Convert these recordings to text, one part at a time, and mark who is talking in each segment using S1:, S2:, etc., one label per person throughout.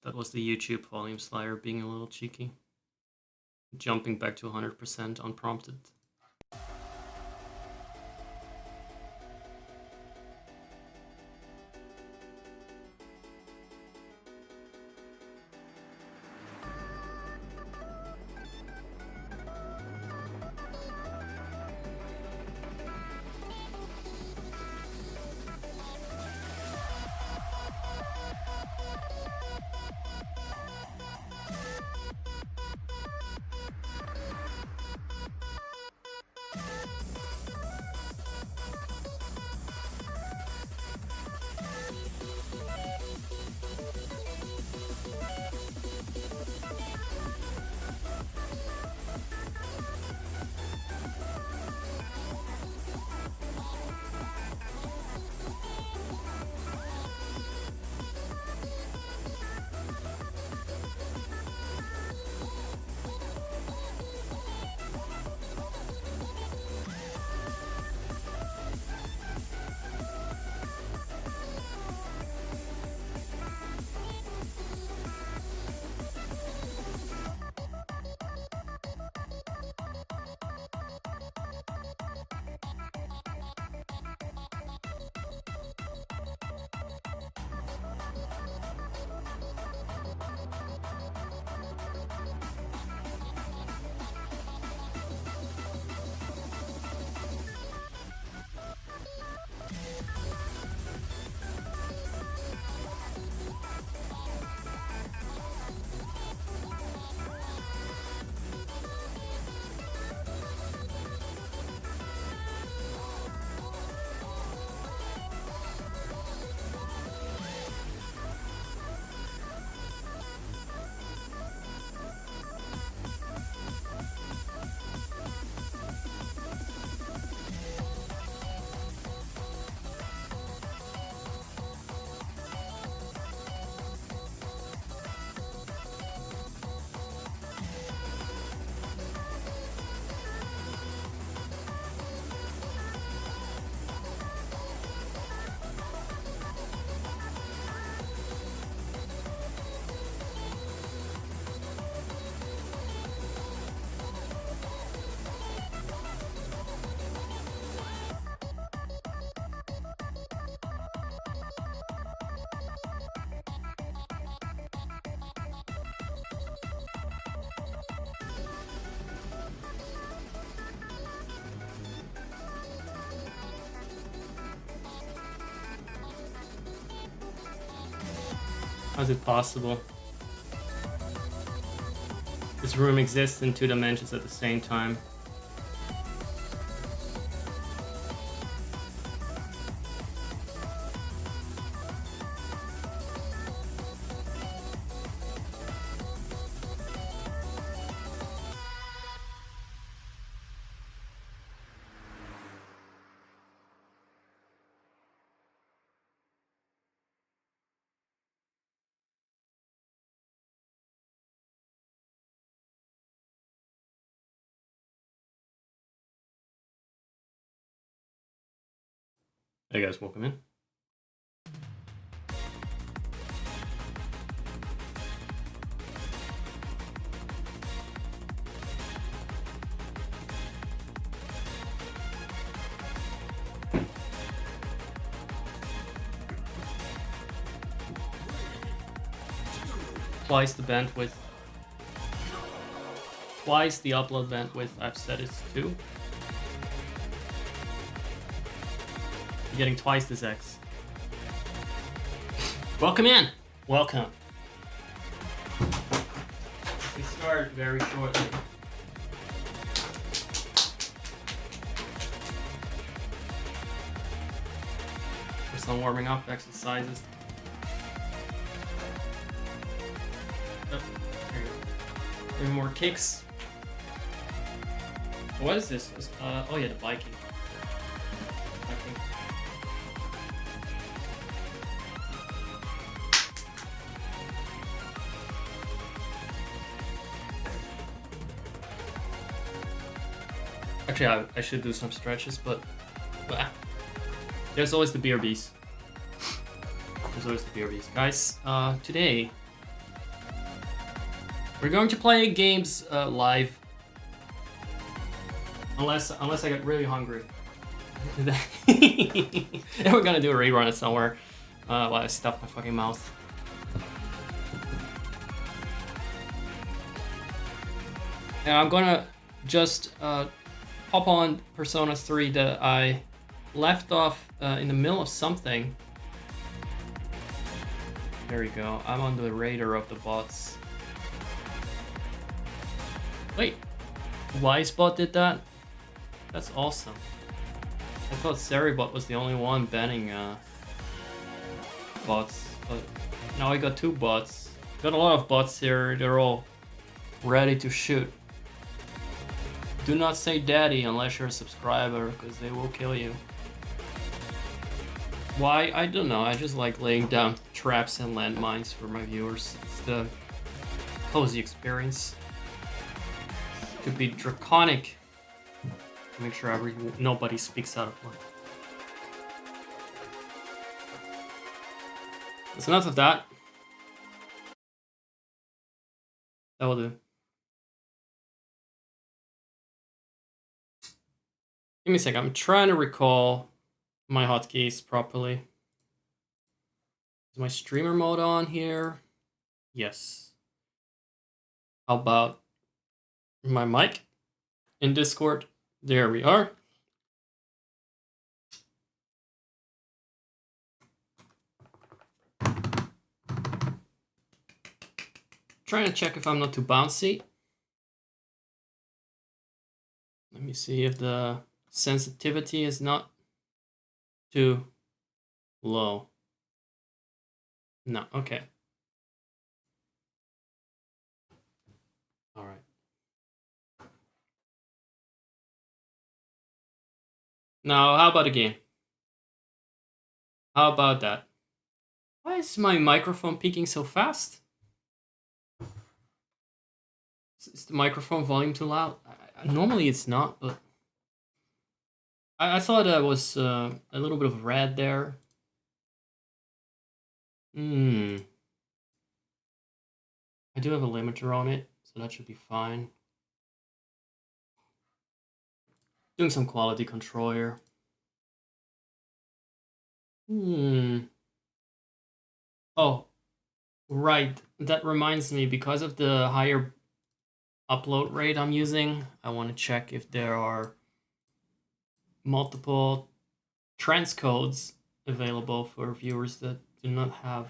S1: That was the YouTube volume slider being a little cheeky. Jumping back to 100% unprompted. How is it possible? This room exists in 2 dimensions at the same time. Hey guys, welcome in. Twice the bandwidth. Twice the upload bandwidth I've set it to. You're getting twice this X. Welcome in! Welcome. We start very shortly. For some warming up exercises. Oh, there you go. 3 more kicks. What is this? Oh yeah, the Viking. Actually, I should do some stretches, but there's always the BRBs. There's always the BRBs. Guys, today We're going to play games live. Unless I get really hungry. And we're gonna do a rerun it somewhere while I stuff my fucking mouth. And I'm gonna just hop on Persona 3 that I left off in the middle of something. There we go. I'm on the radar of the bots. Wait, Wisebot did that? That's awesome. I thought Seribot was the only one banning bots, but now I got 2 bots. Got a lot of bots here, they're all ready to shoot. Do not say daddy unless you're a subscriber, because they will kill you. Why? I don't know, I just like laying down traps and landmines for my viewers. It's the cozy experience. Could be draconic. Make sure nobody speaks out of line. That's enough of that. That will do. Give me a sec. I'm trying to recall my hotkeys properly. Is my streamer mode on here? Yes. How about my mic in Discord? There we are. Trying to check if I'm not too bouncy. Let me see if the sensitivity is not too low. No, okay. All right. Now, how about a game? How about that? Why is my microphone peaking so fast? Is the microphone volume too loud? Normally it's not, but I thought that was a little bit of red there. I do have a limiter on it, so that should be fine. Doing some quality control here. Oh, right. That reminds me, because of the higher upload rate I'm using, I want to check if there are multiple transcodes available for viewers that do not have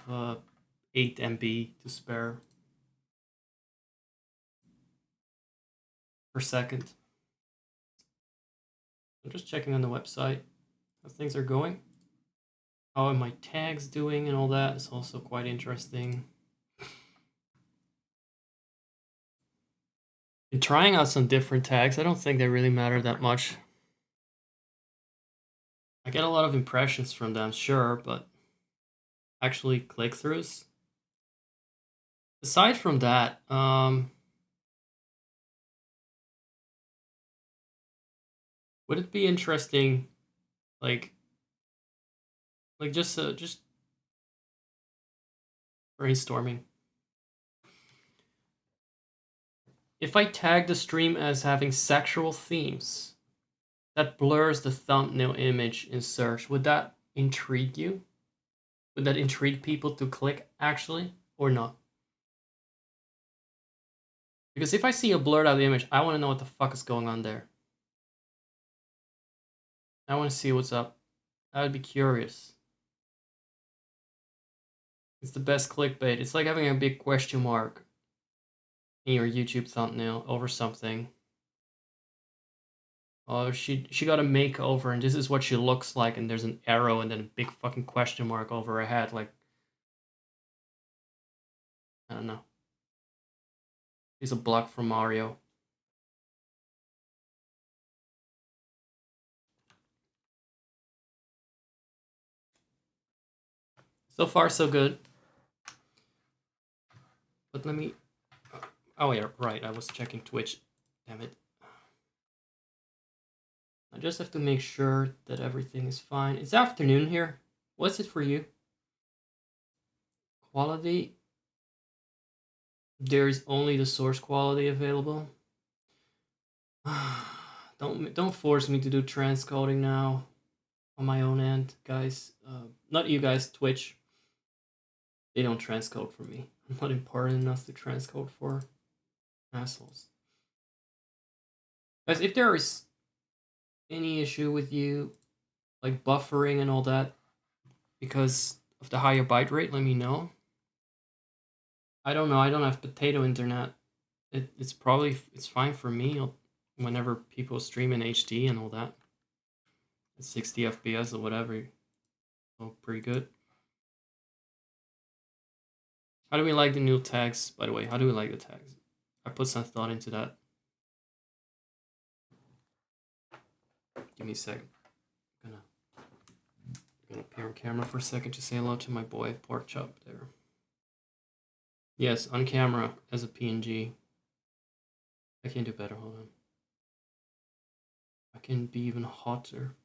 S1: 8 MB to spare per second. I'm just checking on the website how things are going. How are my tags doing and all that is also quite interesting. Been trying out some different tags. I don't think they really matter that much. I get a lot of impressions from them, sure, but actually click-throughs. Aside from that, would it be interesting, like just brainstorming? If I tag the stream as having sexual themes, that blurs the thumbnail image in search. Would that intrigue you? Would that intrigue people to click, actually, or not? Because if I see a blurred out image, I want to know what the fuck is going on there. I want to see what's up. I would be curious. It's the best clickbait. It's like having a big question mark in your YouTube thumbnail over something. Oh, she got a makeover and this is what she looks like, and there's an arrow and then a big fucking question mark over her head. Like, I don't know. He's a block from Mario. So far, so good. But let me... Oh, yeah, right. I was checking Twitch. Damn it. I just have to make sure that everything is fine. It's afternoon here. What's it for you? Quality There's only the source quality available. Don't force me to do transcoding now on my own end, guys. Not you guys, Twitch. They don't transcode for me. I'm not important enough to transcode for assholes. Guys, if there is any issue with you, like buffering and all that, because of the higher byte rate, let me know. I don't know. I don't have potato internet. It's fine for me whenever people stream in HD and all that. It's 60 FPS or whatever. Oh, pretty good. How do we like the new tags, by the way? How do we like the tags? I put some thought into that. Give me a second. I'm gonna appear on camera for a second to say hello to my boy Pork Chop there. Yes, on camera as a PNG. I can do better, hold on. I can be even hotter.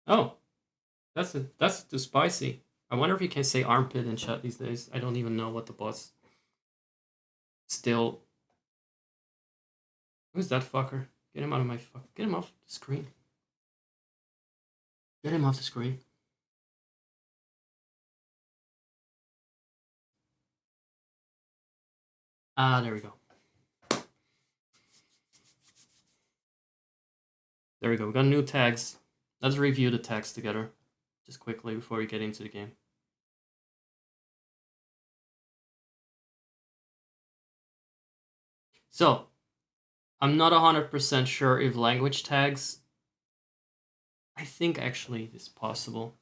S1: Oh, that's too spicy. I wonder if you can say armpit in chat these days. I don't even know what the boss. Still. Who's that fucker? Get him out of my get him off the screen. Get him off the screen. Ah, there we go. There we go. We got new tags. Let's review the tags together. Just quickly before we get into the game. So, I'm not 100% sure if language tags... I think actually it's possible.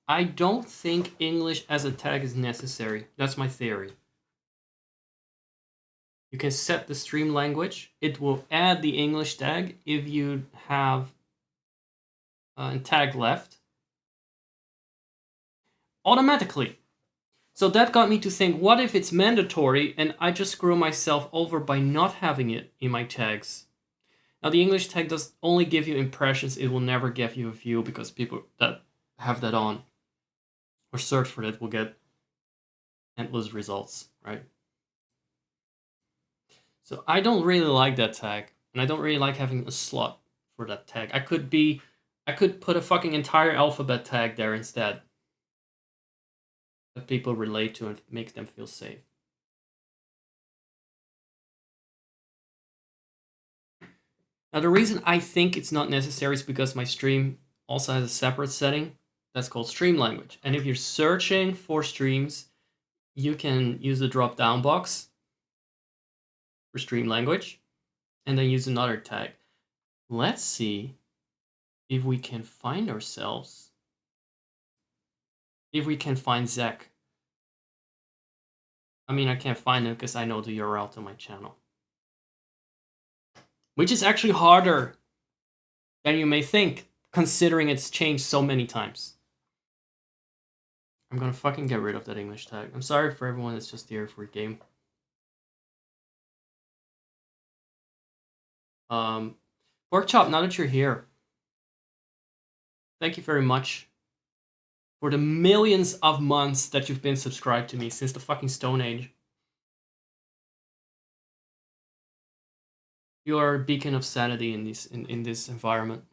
S1: I don't think English as a tag is necessary. That's my theory. You can set the stream language. It will add the English tag if you have a tag left. Automatically. So that got me to think, what if it's mandatory and I just screw myself over by not having it in my tags? Now the English tag does only give you impressions, it will never give you a view because people that have that on or search for that will get endless results, right? So I don't really like that tag, and I don't really like having a slot for that tag. I could put a fucking entire alphabet tag there instead that people relate to and make them feel safe. Now the reason I think it's not necessary is because my stream also has a separate setting that's called stream language. And if you're searching for streams, you can use the drop down box for stream language and then use another tag. Let's see if we can find ourselves. If we can find Zach. I mean, I can't find him because I know the URL to my channel. Which is actually harder than you may think, considering it's changed so many times. I'm gonna fucking get rid of that English tag. I'm sorry for everyone that's just here for a game. Pork Chop, now that you're here, thank you very much for the millions of months that you've been subscribed to me since the fucking Stone Age. You are a beacon of sanity in this environment.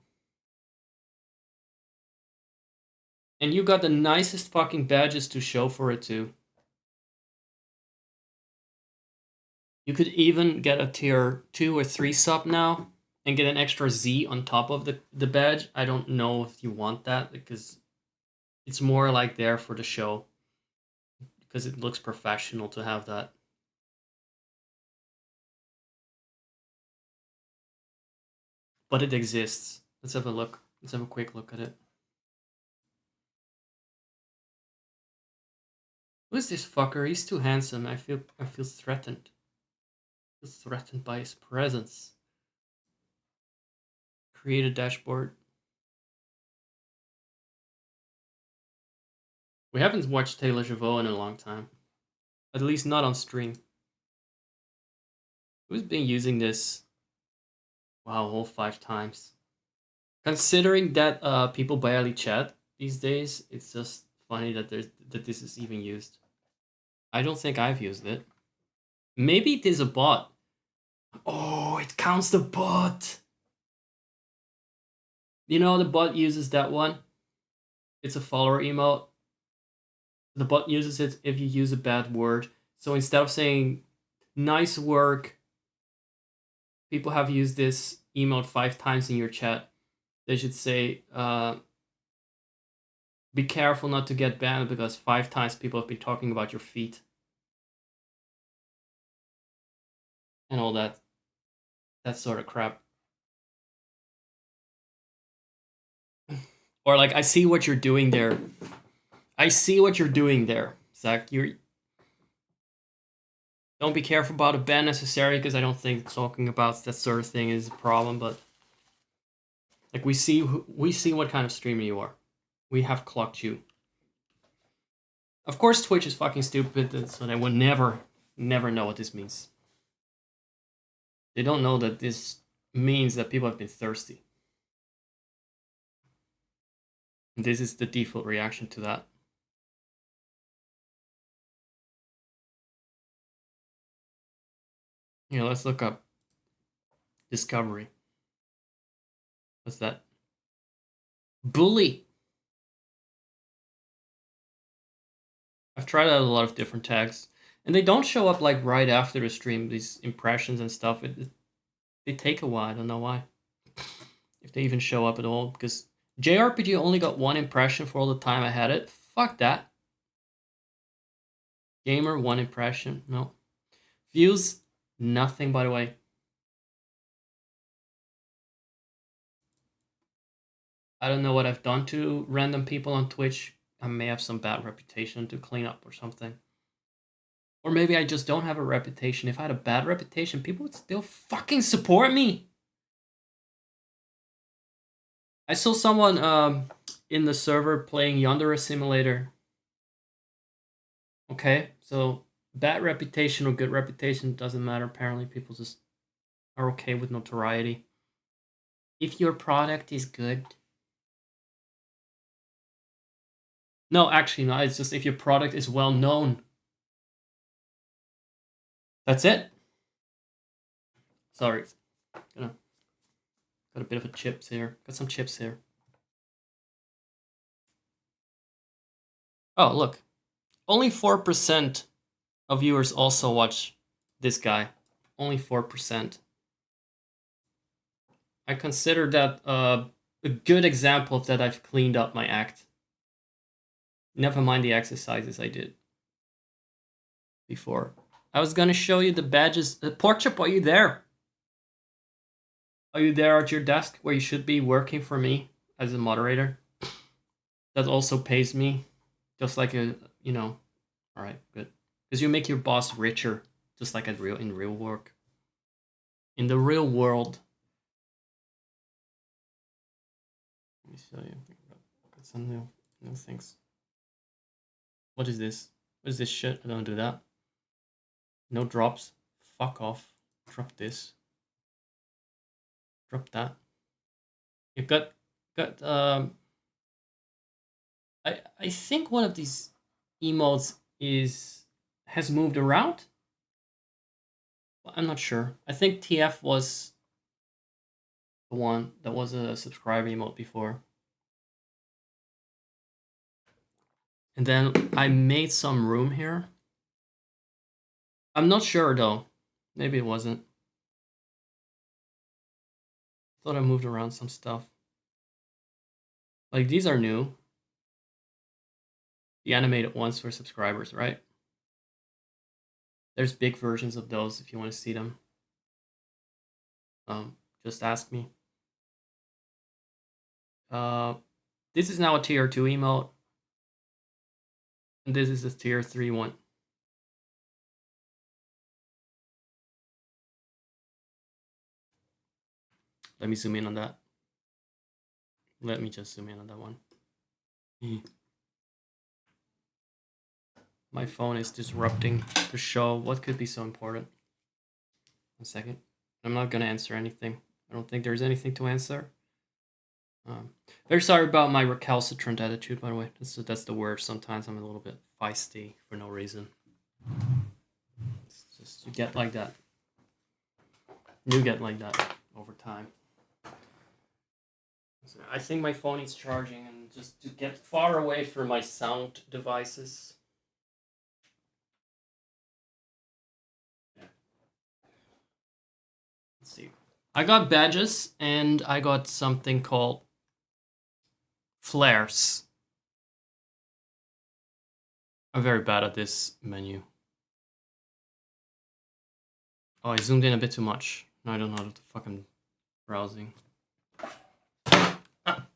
S1: And you got the nicest fucking badges to show for it too. You could even get a tier 2 or 3 sub now and get an extra Z on top of the badge. I don't know if you want that because it's more like there for the show. Because it looks professional to have that. But it exists. Let's have a look. Let's have a quick look at it. Who is this fucker? He's too handsome. I feel threatened. I feel threatened by his presence. Create a dashboard. We haven't watched Taylor Javoux in a long time. At least not on stream. Who's been using this? Wow, whole 5 times. Considering that people barely chat these days, it's just funny that this is even used. I don't think I've used it. Maybe it is a bot. Oh, it counts the bot. You know, the bot uses that one. It's a follower emote. The bot uses it if you use a bad word. So instead of saying nice work, people have used this emote 5 times in your chat. They should say, be careful not to get banned because 5 times people have been talking about your feet. And all that sort of crap. Or like, I see what you're doing there. I see what you're doing there, Zach. Don't be careful about a ban necessarily, because I don't think talking about that sort of thing is a problem, but like we see what kind of streamer you are. We have clocked you. Of course Twitch is fucking stupid, so they would never know what this means. They don't know that this means that people have been thirsty. And this is the default reaction to that. Yeah, let's look up discovery. What's that? Bully. I've tried out a lot of different tags, and they don't show up like right after the stream. These impressions and stuff, they take a while. I don't know why. If they even show up at all, because JRPG only got 1 impression for all the time I had it. Fuck that. Gamer, 1 impression. No. Views, nothing, by the way. I don't know what I've done to random people on Twitch. I may have some bad reputation to clean up or something. Or maybe I just don't have a reputation. If I had a bad reputation, people would still fucking support me. I saw someone in the server playing Yandere Simulator. Okay, so bad reputation or good reputation doesn't matter. Apparently, people just are okay with notoriety. If your product is good. No, actually, no. It's just if your product is well known. That's it. Sorry. Got a bit of a chips here. Got some chips here. Oh, look. Only 4% of viewers also watch this guy. Only 4%. I consider that a good example of that I've cleaned up my act. Never mind the exercises I did before. I was gonna show you the badges. Porkchop, are you there? Are you there at your desk where you should be working for me as a moderator? That also pays me, just like a, you know. All right, good. Because you make your boss richer, just like in real work. In the real world. Let me show you. Got some new things. What is this? What is this shit? I don't do that. No drops. Fuck off. Drop this. Drop that. You've got I think one of these emotes has moved around. Well, I'm not sure. I think TF was the one that was a subscriber emote before. And then I made some room here. I'm not sure though. Maybe it wasn't. Thought I moved around some stuff. Like these are new. The animated ones for subscribers, right? There's big versions of those if you want to see them. Just ask me. This is now a tier 2 emote. And this is a tier 3 one. Let me zoom in on that. Let me just zoom in on that one. My phone is disrupting the show. What could be so important? 1 second. I'm not gonna answer anything. I don't think there's anything to answer. Um, Very sorry about my recalcitrant attitude, by the way. That's the word. Sometimes I'm a little bit feisty for no reason. It's just you get like that. You get like that over time. So I think my phone needs charging, and just to get far away from my sound devices. Yeah. Let's see. I got badges, and I got something called flares. I'm very bad at this menu. Oh, I zoomed in a bit too much. No, I don't know the fucking browsing. Ah,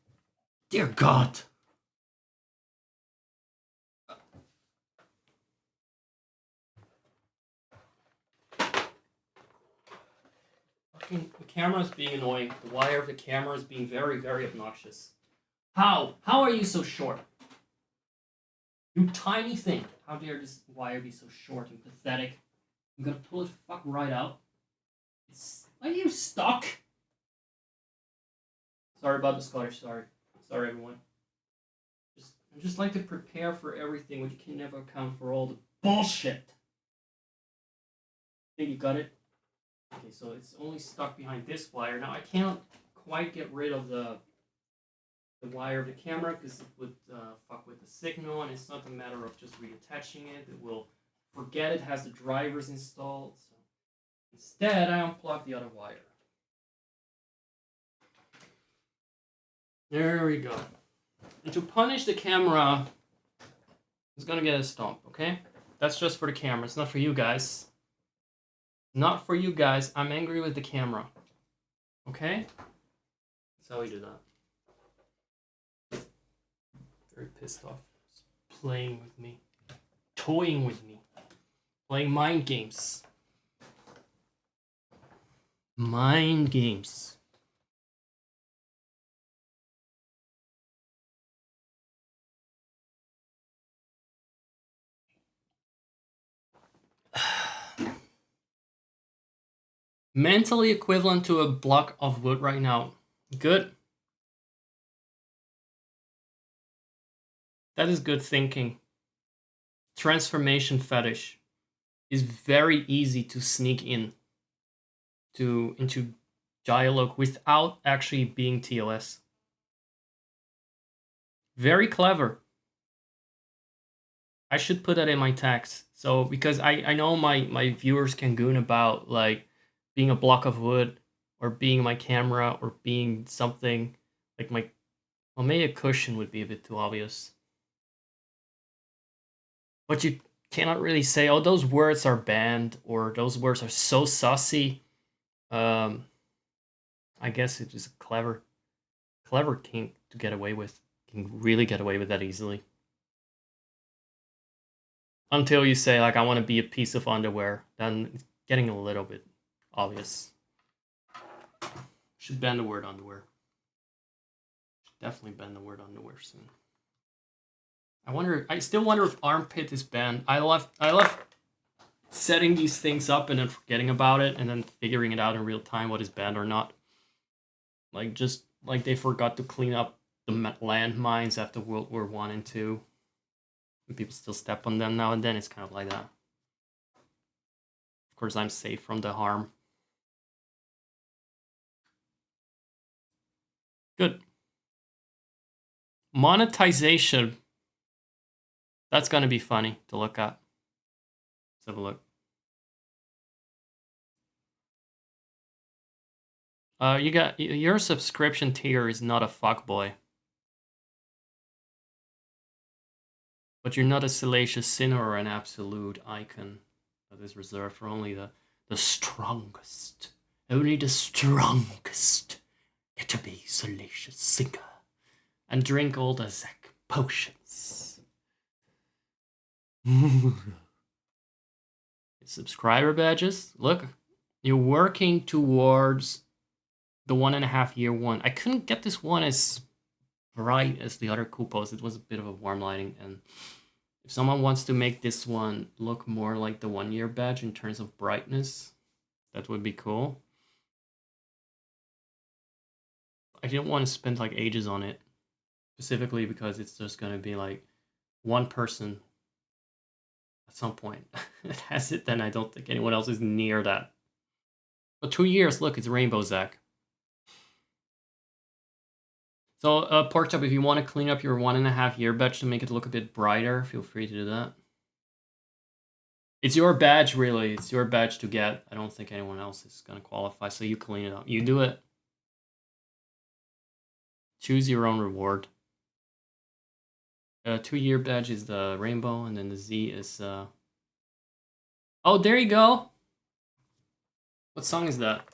S1: dear God. Fucking the camera is being annoying. The wire of the camera is being very, very obnoxious. How? How are you so short? You tiny thing. How dare this wire be so short and pathetic? I'm gonna pull it fuck right out. Why are you stuck? Sorry about the Scottish. Sorry everyone. I just like to prepare for everything, but you can never account for all the bullshit. Think you got it? Okay, so it's only stuck behind this wire. Now I can't quite get rid of the wire of the camera because it would fuck with the signal, and it's not a matter of just reattaching it. It will forget it has the drivers installed. So instead, I unplug the other wire. There we go. And to punish the camera, it's gonna get a stomp, okay? That's just for the camera. It's not for you guys. Not for you guys. I'm angry with the camera. Okay? That's how we do that. Very pissed off. Just playing with me. Toying with me. Playing mind games. Mind games. Mentally equivalent to a block of wood right now. Good. That is good thinking. Transformation fetish is very easy to sneak in into dialogue without actually being TOS. Very clever. I should put that in my tags. So because I know my viewers can goon about like being a block of wood or being my camera or being something like my, well, maybe a cushion would be a bit too obvious. But you cannot really say, oh, those words are banned or those words are so sussy. I guess it is a clever kink to get away with. Can really get away with that easily. Until you say, like, I want to be a piece of underwear, then it's getting a little bit obvious. Should ban the word underwear. Should definitely ban the word underwear soon. I still wonder if armpit is banned. I love setting these things up and then forgetting about it and then figuring it out in real time what is banned or not. Like, just like they forgot to clean up the landmines after World War I and II. And people still step on them now and then. It's kind of like that. Of course, I'm safe from the harm. Good. Monetization. That's going to be funny to look at. Let's have a look. You got your subscription tier is not a fuckboy. But you're not a salacious sinner or an absolute icon that is reserved for only the strongest. Only the strongest get to be salacious sinner and drink all the Zek potions. Subscriber badges. Look, you're working towards the 1.5 year one. I couldn't get this one as bright as the other coupons. It was a bit of a warm lighting, and if someone wants to make this one look more like the 1 year badge in terms of brightness, that would be cool. I didn't want to spend like ages on it, specifically because it's just gonna be like one person at some point that has it. Then I don't think anyone else is near that. But 2 years, look, it's Rainbow Zach. So, Porkchop, if you want to clean up your 1.5 year badge to make it look a bit brighter, feel free to do that. It's your badge, really. It's your badge to get. I don't think anyone else is going to qualify, so you clean it up. You do it. Choose your own reward. 2-year badge is the rainbow, and then the Z is... Oh, there you go! What song is that?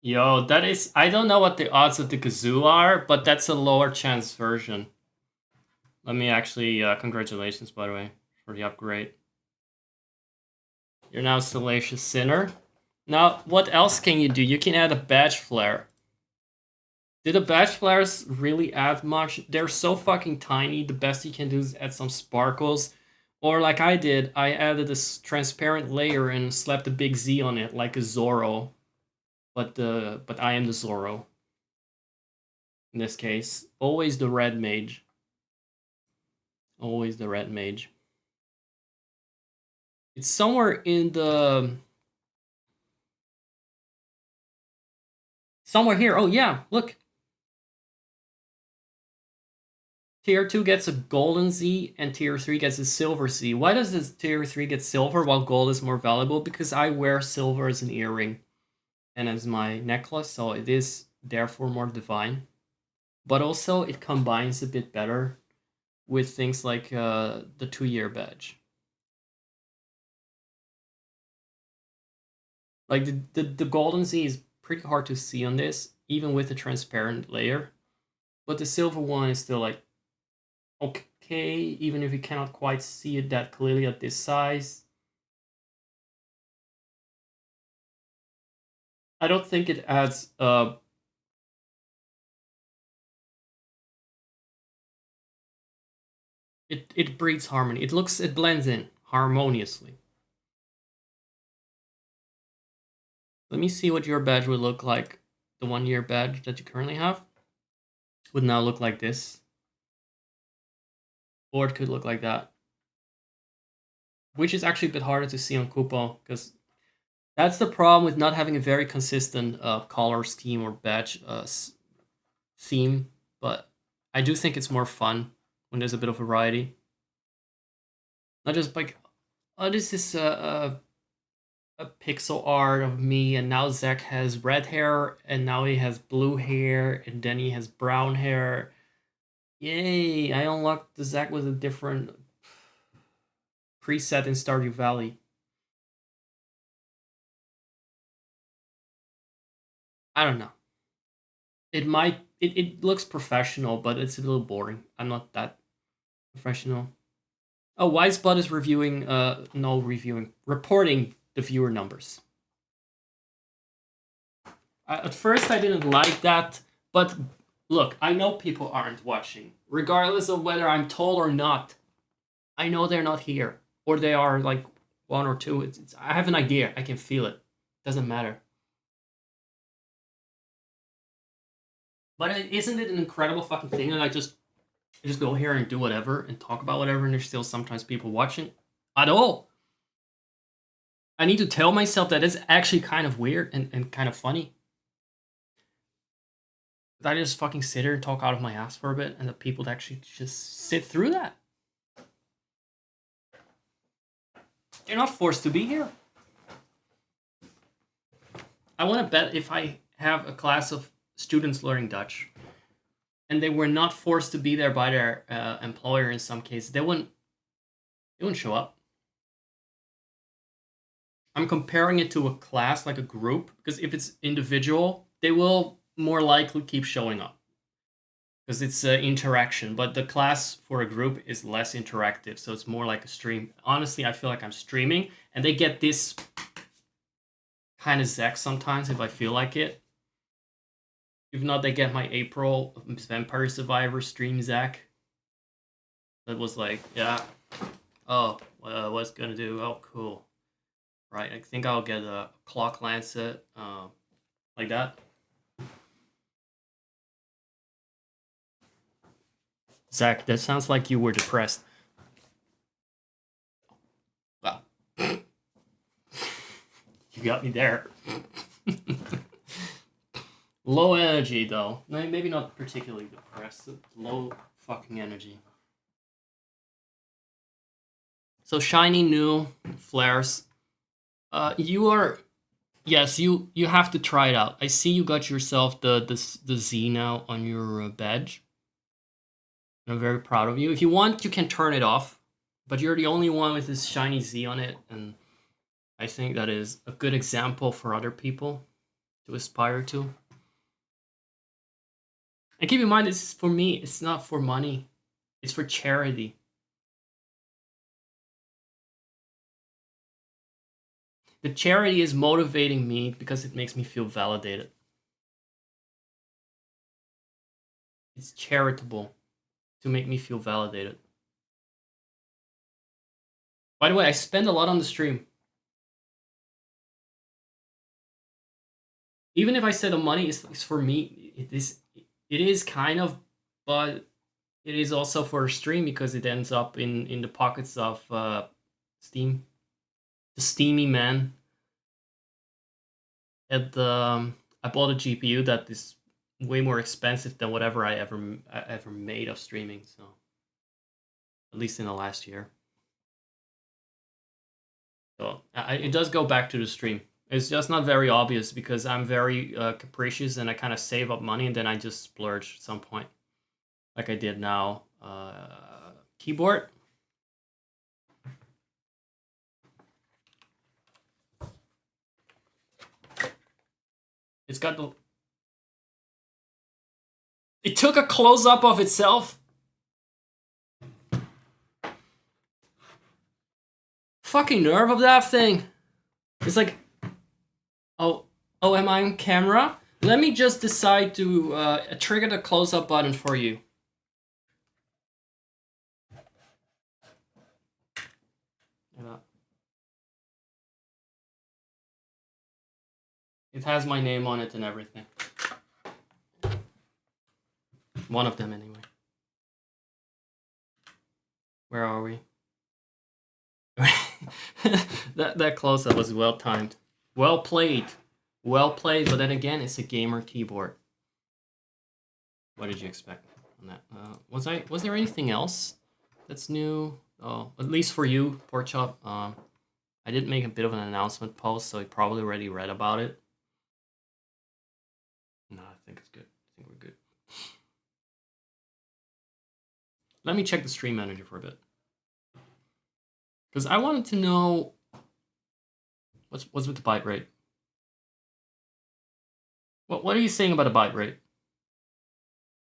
S1: Yo, that is... I don't know what the odds of the kazoo are, but that's a lower chance version. Let me actually... congratulations, by the way, for the upgrade. You're now Salacious Sinner. Now, what else can you do? You can add a badge flare. Did the badge flares really add much? They're so fucking tiny. The best you can do is add some sparkles. Or like I did, I added this transparent layer and slapped a big Z on it, like a Zorro. But I am the Zorro. In this case, always the red mage. Always the red mage. It's somewhere in the... Somewhere here. Oh, yeah, look. Tier 2 gets a golden Z, and Tier 3 gets a silver Z. Why does this Tier 3 get silver while gold is more valuable? Because I wear silver as an earring and as my necklace, so it is therefore more divine. But also, it combines a bit better with things like the 2-year badge. Like, the golden Z is pretty hard to see on this, even with the transparent layer. But the silver one is still, like, okay, even if you cannot quite see it that clearly at this size. I don't think it adds... It breeds harmony. It blends in harmoniously. Let me see what your badge would look like. The 1-year badge that you currently have would now look like this. Or it could look like that. Which is actually a bit harder to see on Kupo, because that's the problem with not having a very consistent color scheme or badge theme. But I do think it's more fun when there's a bit of variety. Not just like, oh, this is a pixel art of me, and now Zach has red hair, and now he has blue hair, and then he has brown hair. Yay, I unlocked the Zach with a different preset in Stardew Valley. I don't know. It looks professional, but it's a little boring. I'm not that professional. Oh, Wisebot is reporting the viewer numbers. At first, I didn't like that, but look, I know people aren't watching, regardless of whether I'm told or not. I know they're not here, or they are like 1 or 2. I have an idea. I can feel it. Doesn't matter. But isn't it an incredible fucking thing that I just go here and do whatever and talk about whatever, and there's still sometimes people watching at all? I need to tell myself that it's actually kind of weird and kind of funny. That I just fucking sit here and talk out of my ass for a bit, and the people that actually just sit through that. They're not forced to be here. I want to bet if I have a class of students learning Dutch, and they were not forced to be there by their employer in some cases, they wouldn't show up. I'm comparing it to a class, like a group, because if it's individual, they will more likely keep showing up because it's interaction. But the class for a group is less interactive, so it's more like a stream. Honestly, I feel like I'm streaming, and they get this kind of Zach sometimes if I feel like it. If not, they get my April Vampire Survivor stream Zach. That was like, yeah, Oh, what's gonna do? Oh, cool. Right, I think I'll get a clock lancet, like that. Zach, that sounds like you were depressed. Wow. You got me there. Low energy, though. Maybe not particularly depressed. Low fucking energy. So shiny new flares. You are, yes. You have to try it out. I see you got yourself the Z now on your badge. I'm very proud of you. If you want, you can turn it off, but you're the only one with this shiny Z on it, and I think that is a good example for other people to aspire to. And keep in mind, this is for me. It's not for money. It's for charity. The charity is motivating me because it makes me feel validated. It's charitable to make me feel validated. By the way, I spend a lot on the stream. Even if I say the money is for me, it is kind of, but it is also for a stream because it ends up in the pockets of Steam, the steamy man. At the I bought a GPU that is way more expensive than whatever I ever made of streaming. So at least in the last year. So it does go back to the stream. It's just not very obvious because I'm very capricious and I kind of save up money and then I just splurge at some point, like I did now. Keyboard. It's got the. It took a close up of itself. Fucking nerve of that thing. It's like, oh, am I on camera? Let me just decide to trigger the close up button for you. Yeah. It has my name on it and everything. One of them, anyway. Where are we? that close up was well timed. Well played. Well played, but then again, it's a gamer keyboard. What did you expect on that? Was there anything else that's new? Oh, at least for you, Porkchop. I did make a bit of an announcement post, so you probably already read about it. No, I think it's good. I think we're good. Let me check the stream manager for a bit. Because I wanted to know what's with the byte rate. What are you saying about a byte rate?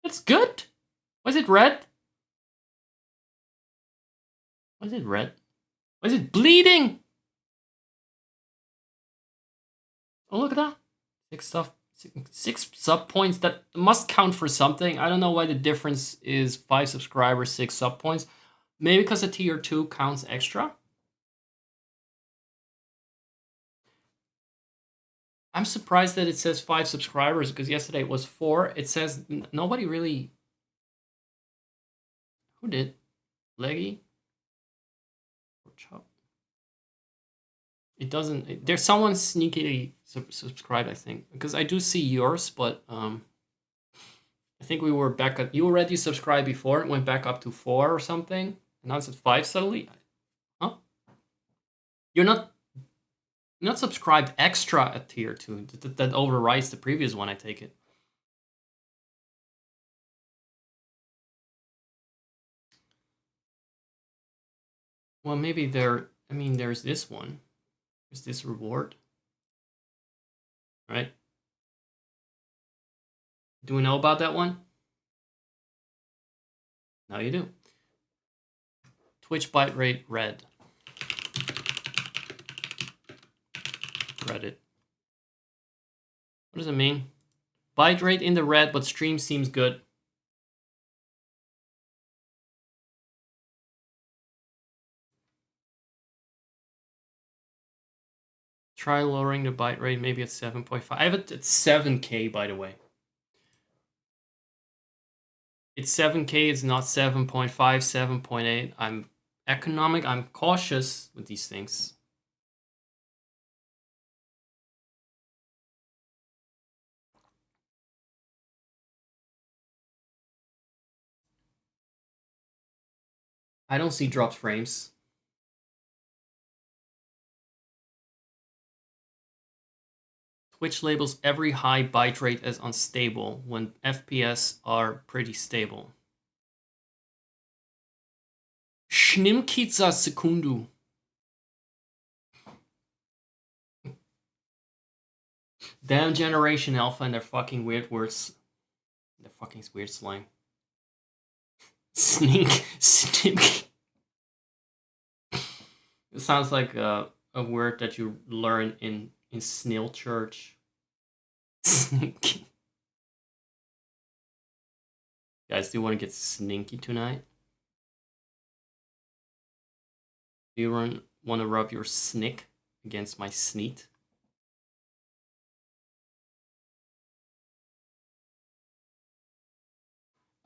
S1: It's good. Was it red? Was it red? Was it bleeding? Oh, look at that. Six sub points. That must count for something. I don't know why the difference is 5 subscribers, 6 sub points. Maybe because a tier 2 counts extra. I'm surprised that it says 5 subscribers because yesterday it was 4. It says nobody really. Who did? Leggy? Or Chop? It doesn't. There's someone sneakily subscribed, I think, because I do see yours, but I think we were back at. You already subscribed before. It went back up to 4 or something. And now it's at 5 suddenly. Huh? You're not subscribed extra at tier 2. That overrides the previous one. I take it. Well, maybe there. I mean, there's this one. There's this reward. Right? Do we know about that one? Now you do. Twitch byte rate red. Reddit. What does it mean? Byte rate in the red, but stream seems good. Try lowering the bitrate, maybe at 7.5. I have it at 7K, by the way. It's 7K, it's not 7.5, 7.8. I'm economic, I'm cautious with these things. I don't see dropped frames. Twitch labels every high bitrate as unstable when FPS are pretty stable. Schnimkiza Sekundu. Damn Generation Alpha and their fucking weird words. Their fucking weird slang. Snimk. It sounds like a word that you learn in Snail Church. Sninky. Guys, do you want to get sninky tonight? Do you want to rub your snick against my sneet?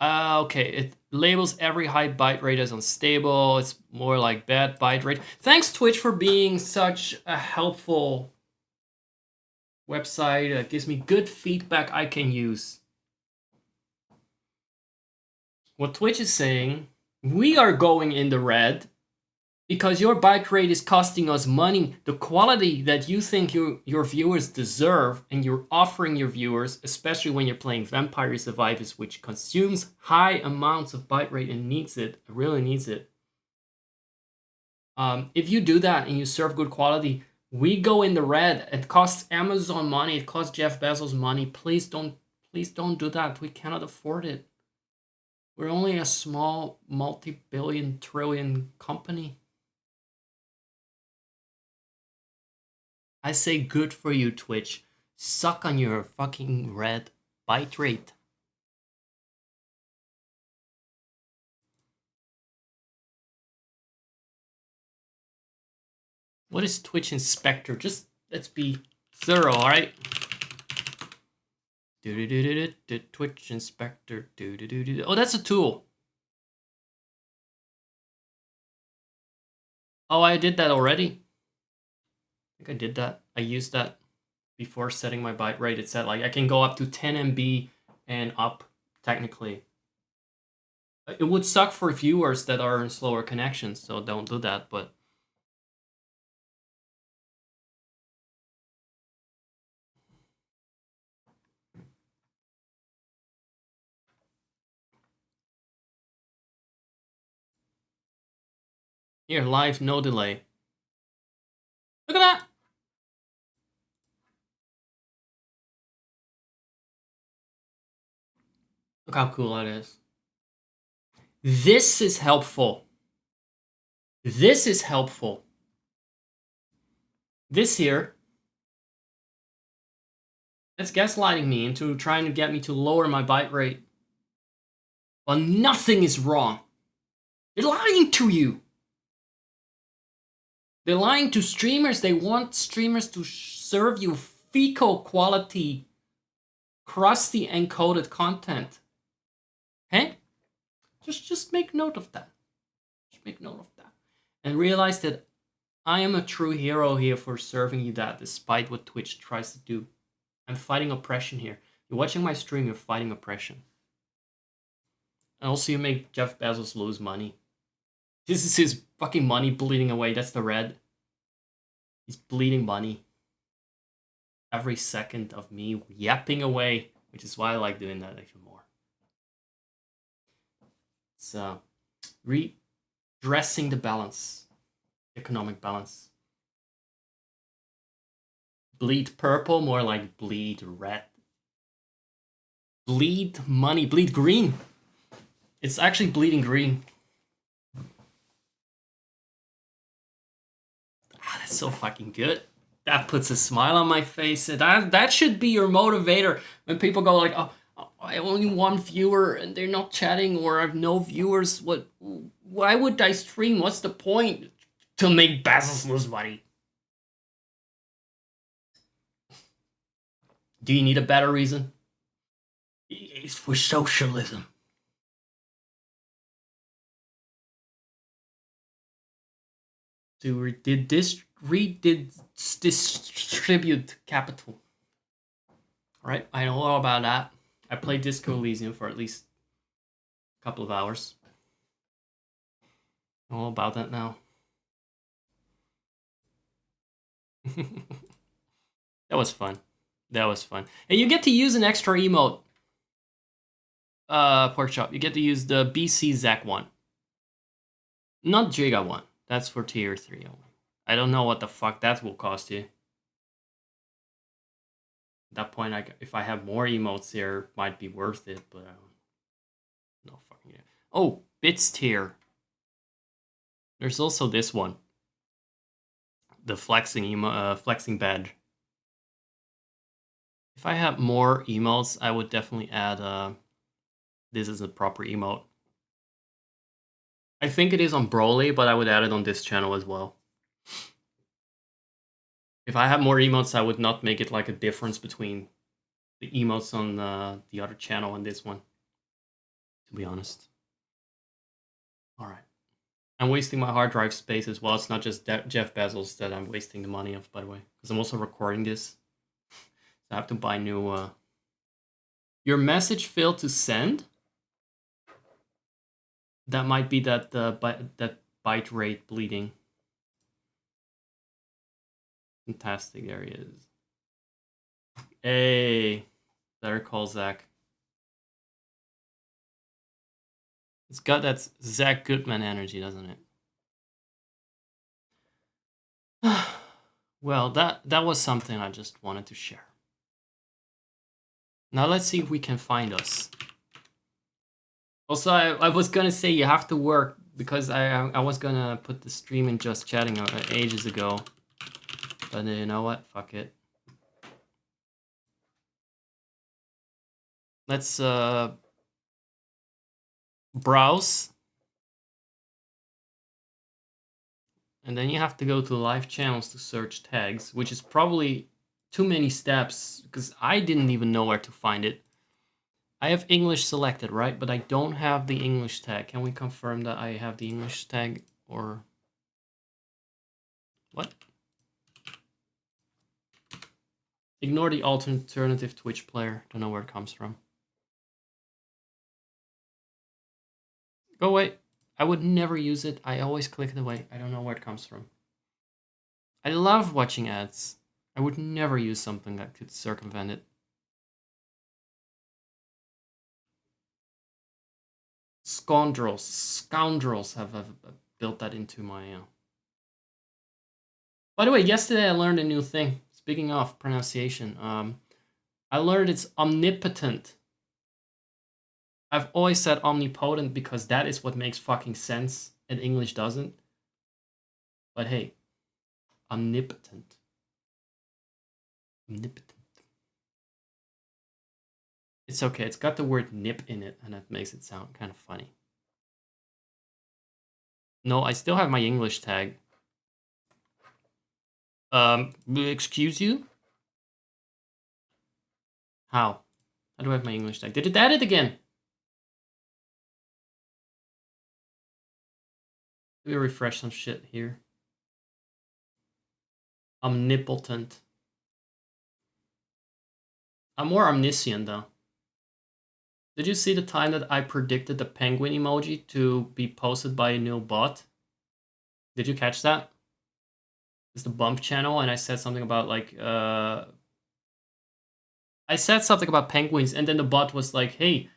S1: Okay, it labels every high bitrate as unstable. It's more like bad bitrate. Thanks, Twitch, for being such a helpful website. It gives me good feedback I can use. What Twitch is saying, we are going in the red because your bitrate is costing us money. The quality that you think your viewers deserve and you're offering your viewers, especially when you're playing Vampire Survivors, which consumes high amounts of bitrate and needs it, really needs it. If you do that and you serve good quality, we go in the red. It costs Amazon money. It costs Jeff Bezos money. Please don't do that. We cannot afford it. We're only a small multi-billion trillion company. I say good for you, Twitch. Suck on your fucking red bitrate. What is Twitch Inspector? Just let's be thorough, alright? Twitch Inspector. Oh, that's a tool. Oh, I did that already. I think I did that. I used that before setting my bitrate. It said like I can go up to 10 MB and up technically. It would suck for viewers that are in slower connections, so don't do that, but here, live, no delay. Look at that! Look how cool that is. This is helpful. This is helpful. This here, that's gaslighting me into trying to get me to lower my bitrate. Well, nothing is wrong. They're lying to you. They're lying to streamers. They want streamers to serve you fecal quality, crusty encoded content. Okay? Just make note of that. Just make note of that. And realize that I am a true hero here for serving you that, despite what Twitch tries to do. I'm fighting oppression here. You're watching my stream, you're fighting oppression. And also you make Jeff Bezos lose money. This is his fucking money bleeding away. That's the red. He's bleeding money. Every second of me yapping away, which is why I like doing that even more. It's redressing the balance. Economic balance. Bleed purple, more like bleed red. Bleed money, bleed green. It's actually bleeding green. Ah, that's so fucking good. That puts a smile on my face. That should be your motivator when people go like, oh, I have only one viewer and they're not chatting, or I have no viewers. Why would I stream? What's the point? To make Bezos lose money. Do you need a better reason? It's for socialism. To redistribute capital. Right? I know all about that. I played Disco Elysium for at least a couple of hours. I know all about that now. That was fun. That was fun. And you get to use an extra emote. Pork chop. You get to use the BC Zac one. Not Giga one. That's for tier 3 only. I don't know what the fuck that will cost you. At that point, if I have more emotes here, might be worth it, but no fucking idea. Oh, bits tier. There's also this one. The flexing badge. If I had more emotes, I would definitely add this is a proper emote. I think it is on Broly, but I would add it on this channel as well. If I had more emotes, I would not make it like a difference between the emotes on the other channel and this one, to be honest. Alright. I'm wasting my hard drive space as well. It's not just Jeff Bezos that I'm wasting the money of, by the way. Because I'm also recording this. So I have to buy new... Your message failed to send? That might be that that byte rate bleeding. Fantastic, there he is. Hey, better call Zach. It's got that Zach Goodman energy, doesn't it? Well, that was something I just wanted to share. Now let's see if we can find us. Also, I was gonna say you have to work because I was gonna put the stream in just chatting ages ago, but you know what? Fuck it. Let's browse, and then you have to go to live channels to search tags, which is probably too many steps because I didn't even know where to find it. I have English selected, right? But I don't have the English tag. Can we confirm that I have the English tag or what? Ignore the alternative Twitch player. Don't know where it comes from. Go away. I would never use it. I always click it away. I don't know where it comes from. I love watching ads. I would never use something that could circumvent it. Scoundrels have built that into my... By the way, yesterday I learned a new thing. Speaking of pronunciation, I learned it's omnipotent. I've always said omnipotent because that is what makes fucking sense and English doesn't. But hey, omnipotent. Omnipotent. It's okay, it's got the word nip in it and that makes it sound kind of funny. No, I still have my English tag. Excuse you? How? How do I have my English tag? Did it add it again? Let me refresh some shit here. Omnipotent. I'm more omniscient though. Did you see the time that I predicted the penguin emoji to be posted by a new bot? Did you catch that? It's the bump channel, and I said something about like I said something about penguins, and then the bot was like, "Hey,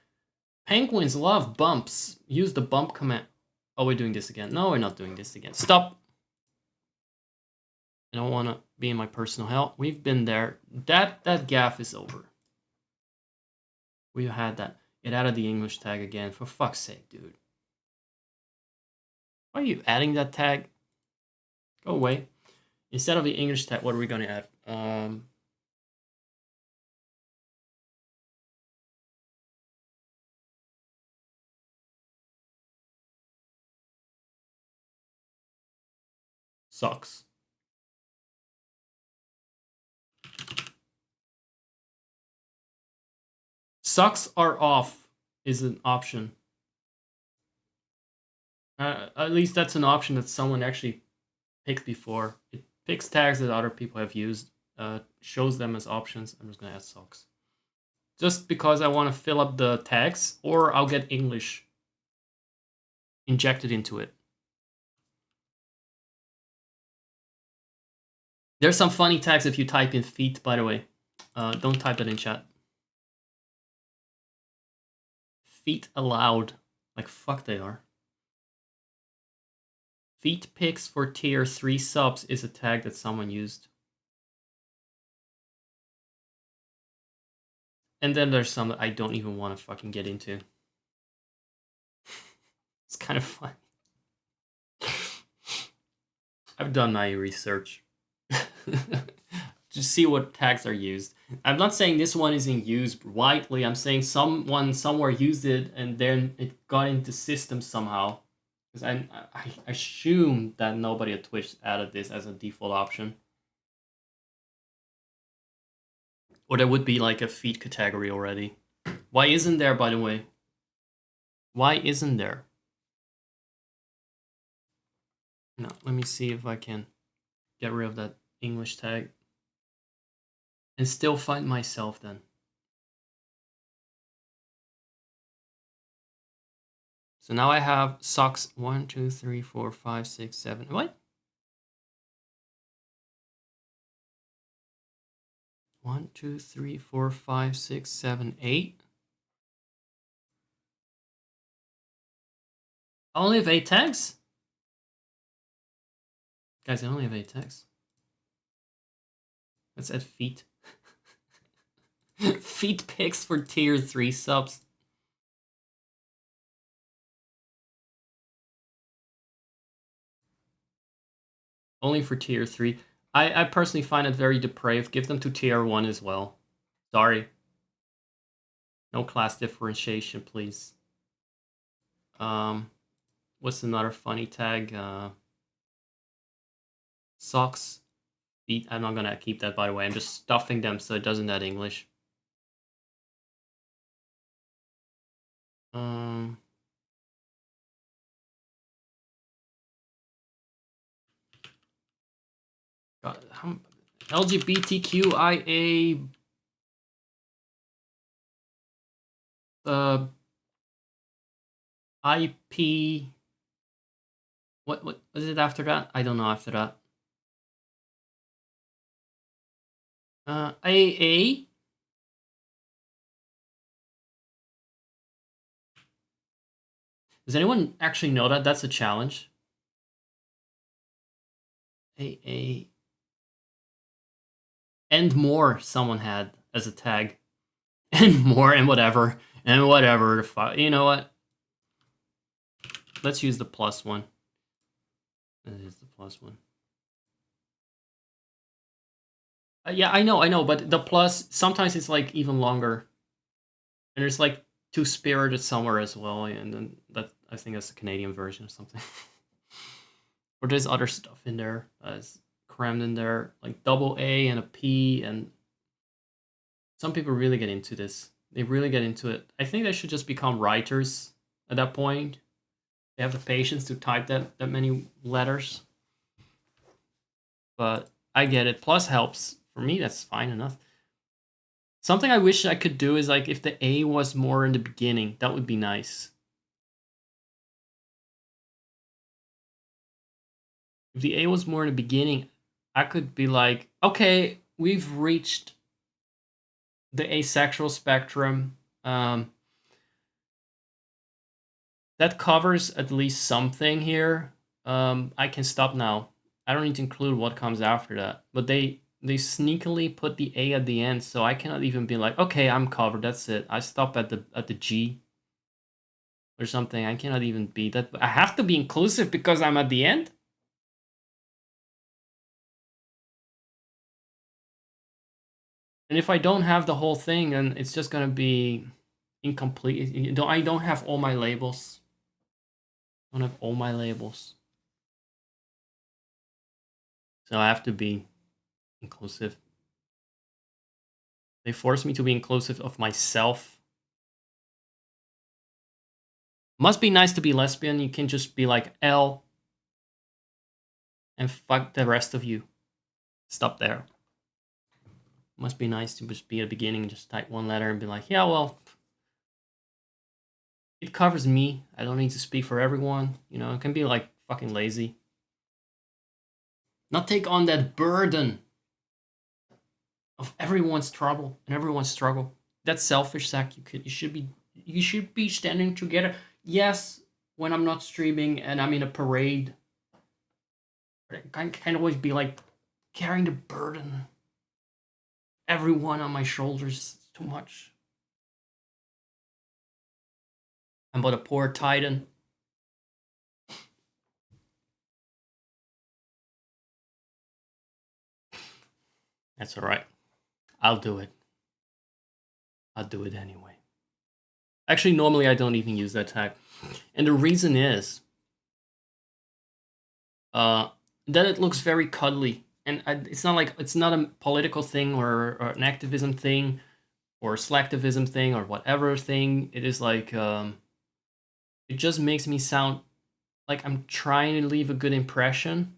S1: penguins love bumps. Use the bump command." Oh, we're doing this again. No, we're not doing this again. Stop. I don't want to be in my personal hell. We've been there. That gaff is over. We've had that. It added the English tag again. For fuck's sake, dude. Why are you adding that tag? Go away. Instead of the English tag, what are we going to add? Sucks. Socks are off is an option. At least that's an option that someone actually picked before. It picks tags that other people have used, shows them as options. I'm just gonna add socks. Just because I want to fill up the tags, or I'll get English injected into it. There's some funny tags if you type in feet, by the way. Don't type that in chat. Feet allowed. Like, fuck they are. Feet pics for tier 3 subs is a tag that someone used. And then there's some that I don't even want to fucking get into. It's kind of fun. I've done my research. Just see what tags are used. I'm not saying this one isn't used widely. I'm saying someone somewhere used it and then it got into system somehow. Because I assume that nobody at Twitch added this as a default option. Or there would be like a feed category already. Why isn't there, by the way? Why isn't there? No, let me see if I can get rid of that English tag. And still find myself then. So now I have socks 1, 2, 3, 4, 5, 6, 7. What? 1, 2, 3, 4, 5, 6, 7, 8. I only have 8 tags? Guys, I only have 8 tags. Let's add feet. Feet pics for tier 3 subs. Only for tier 3. I personally find it very depraved. Give them to tier 1 as well. Sorry. No class differentiation, please. What's another funny tag? Socks, feet. I'm not gonna keep that, by the way. I'm just stuffing them so it doesn't add English. God, LGBTQIA. IP. What is it after that? I don't know after that. AA. Does anyone actually know that? That's a challenge. AA. And more someone had as a tag. And more and whatever. And whatever. You know what? Let's use the plus one. That is the plus one. Yeah, I know, but the plus, sometimes it's like even longer. And there's like Two Spirited somewhere as well, and then that, I think that's the Canadian version or something. Or there's other stuff in there that's crammed in there, like double A and a P, and some people really get into this. They really get into it. I think they should just become writers at that point. They have the patience to type that many letters. But I get it. Plus helps. For me, that's fine enough. Something I wish I could do is like if the A was more in the beginning, that would be nice. If the A was more in the beginning, I could be like, okay, we've reached the asexual spectrum. That covers at least something here. I can stop now. I don't need to include what comes after that. But they sneakily put the A at the end, so I cannot even be like, okay, I'm covered. That's it. I stop at the G or something. I cannot even be that. I have to be inclusive because I'm at the end. And if I don't have the whole thing, then it's just gonna be incomplete. I don't have all my labels. I don't have all my labels. So I have to be inclusive. They force me to be inclusive of myself. Must be nice to be lesbian. You can just be like L and fuck the rest of you. Stop there. Must be nice to just be at the beginning and just type one letter and be like, yeah, well, it covers me. I don't need to speak for everyone. You know, it can be like fucking lazy. Not take on that burden of everyone's trouble and everyone's struggle. That's selfish, Zach. You should be standing together. Yes, when I'm not streaming and I'm in a parade, I can't always be like carrying the burden. Everyone on my shoulders. It's too much. I'm but a poor titan. That's alright. I'll do it. I'll do it anyway. Actually, normally I don't even use that tag. And the reason is that it looks very cuddly. And it's not a political thing or an activism thing or a slacktivism thing or whatever thing. It is like, it just makes me sound like I'm trying to leave a good impression.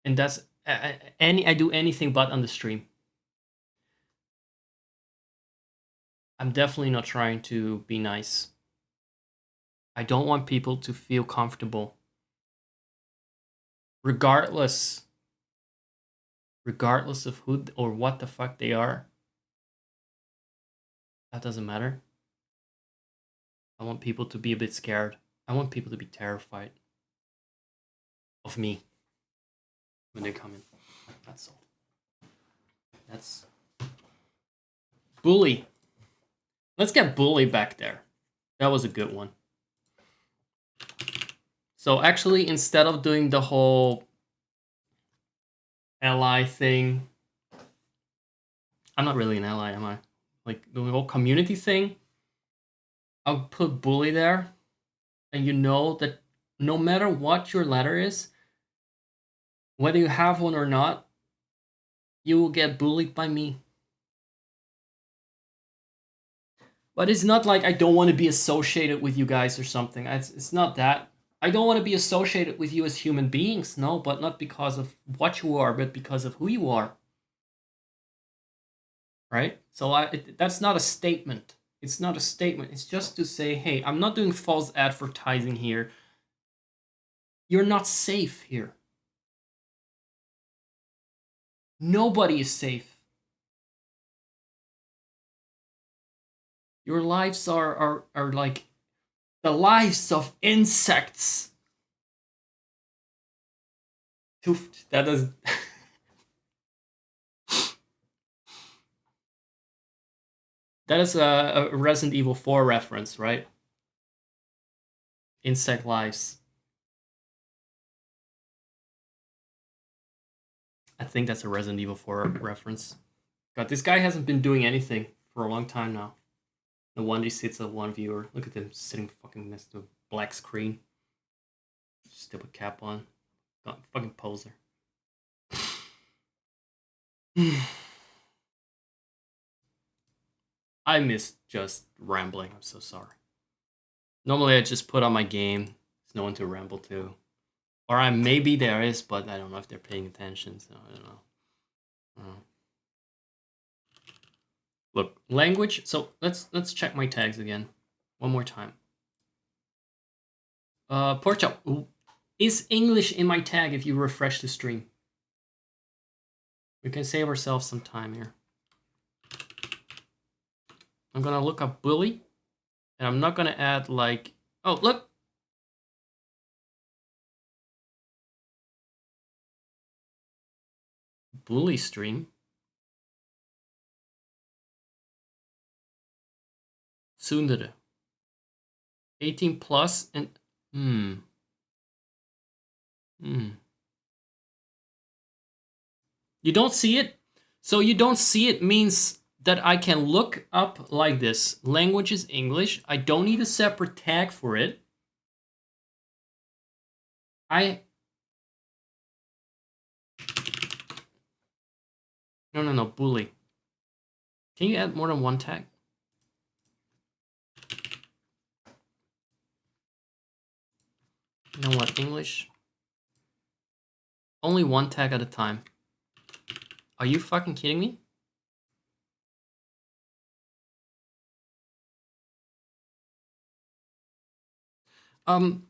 S1: And that's, I do anything but on the stream. I'm definitely not trying to be nice. I don't want people to feel comfortable. Regardless of who or what the fuck they are. That doesn't matter. I want people to be a bit scared. I want people to be terrified of me when they come in. That's all. That's Bully. Let's get Bully back there. That was a good one. So actually, instead of doing the whole ally thing, I'm not really an ally, am I? Like the whole community thing, I'll put Bully there, and you know that no matter what your letter is, whether you have one or not, you will get bullied by me. But it's not like I don't want to be associated with you guys or something. It's not that. I don't want to be associated with you as human beings, no, but not because of what you are, but because of who you are. Right? So that's not a statement. It's not a statement. It's just to say, hey, I'm not doing false advertising here. You're not safe here. Nobody is safe. Your lives are like the lives of insects. That is. That is a Resident Evil 4 reference, right? Insect lives. I think that's a Resident Evil 4 reference. God, this guy hasn't been doing anything for a long time now. No wonder he sits at one viewer. Look at him sitting fucking next to a black screen. Stupid cap on. God, fucking poser. I miss just rambling. I'm so sorry. Normally I just put on my game. There's no one to ramble to. Or maybe there is, but I don't know if they're paying attention, so I don't know. Look, language. So let's check my tags again, one more time. Porto, is English in my tag if you refresh the stream? We can save ourselves some time here. I'm gonna look up bully, and I'm not gonna add like, oh look. Bully stream. Sundere. 18 plus and You don't see it? So you don't see it means that I can look up like this. Language is English. I don't need a separate tag for it. No, bully. Can you add more than one tag? You know what, English? Only one tag at a time. Are you fucking kidding me? I'm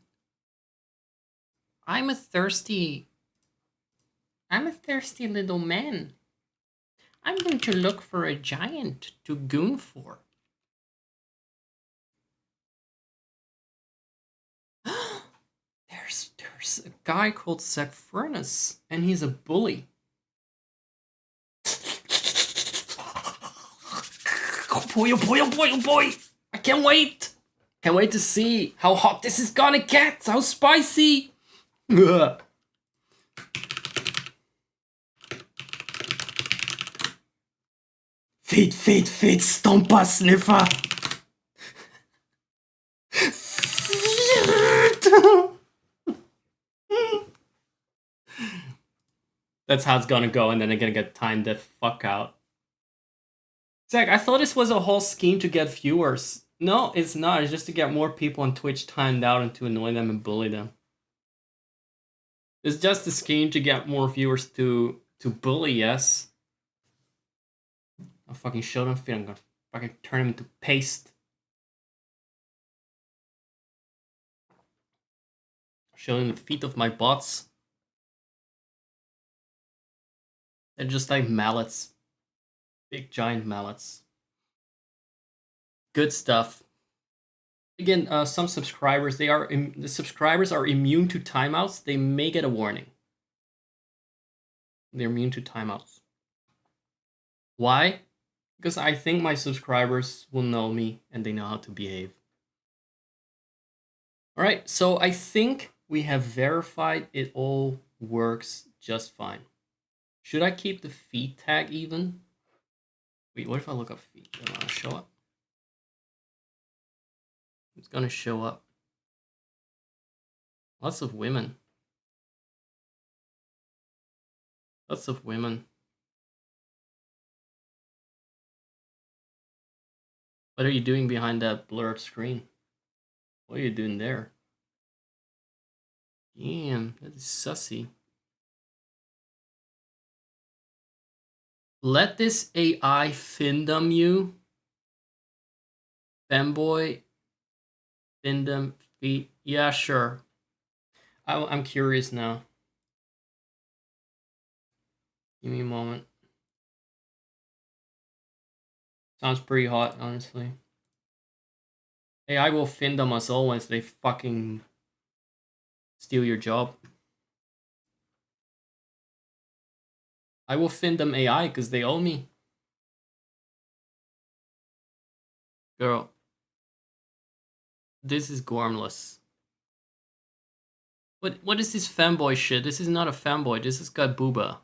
S1: a thirsty little man. I'm going to look for a giant to goon for. There's a guy called Zach Furnace, and he's a bully. Oh boy, oh boy, oh boy, oh boy! I can't wait! Can't wait to see how hot this is gonna get! How spicy! Ugh. Feet, stomper, sniffer! That's how it's gonna go, and then they're gonna get timed the fuck out. Zach, I thought this was a whole scheme to get viewers. No, it's not. It's just to get more people on Twitch timed out and to annoy them and bully them. It's just a scheme to get more viewers to bully, yes. I'll fucking show them feet. I'm gonna fucking turn them into paste. Show them the feet of my bots. They're just like mallets. Big giant mallets. Good stuff. Again, some subscribers, the subscribers are immune to timeouts. They may get a warning. They're immune to timeouts. Why? Because I think my subscribers will know me and they know how to behave. All right, so I think we have verified it all works just fine. Should I keep the feed tag even? Wait, what if I look up feed? Does it show up? It's gonna show up. Lots of women. Lots of women. What are you doing behind that blurred screen? What are you doing there? Damn, that is sussy. Let this AI findom you. Femboy. Findom feet. Yeah, sure. I'm curious now. Give me a moment. Sounds pretty hot, honestly. AI will findom as always. They fucking steal your job. I will findom AI because they owe me. Girl. This is gormless. What is this fanboy shit? This is not a fanboy. This has got booba.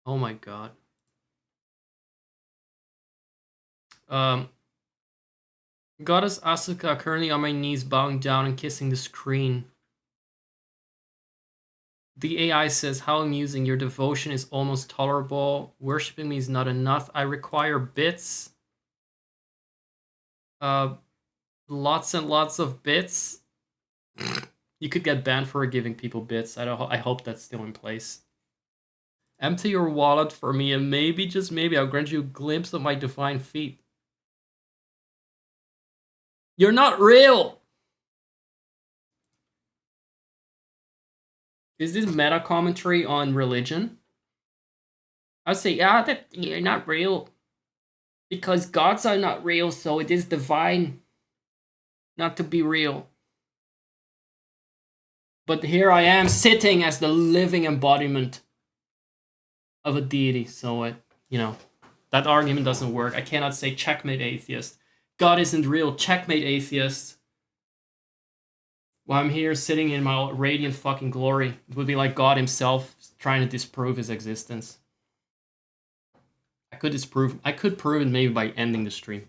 S1: Oh my god. Goddess Asuka currently on my knees, bowing down and kissing the screen. The AI says, how amusing, your devotion is almost tolerable. Worshipping me is not enough. I require bits. Lots and lots of bits. You could get banned for giving people bits. I hope that's still in place. Empty your wallet for me and maybe, just maybe, I'll grant you a glimpse of my divine feet. You're not real! Is this meta commentary on religion? I'll say, yeah, that you're not real. Because gods are not real, so it is divine not to be real. But here I am sitting as the living embodiment of a deity, so you know, that argument doesn't work. I cannot say checkmate atheist. God isn't real, checkmate atheist. While I'm here sitting in my radiant fucking glory, it would be like God himself trying to disprove his existence. I could prove it maybe by ending the stream.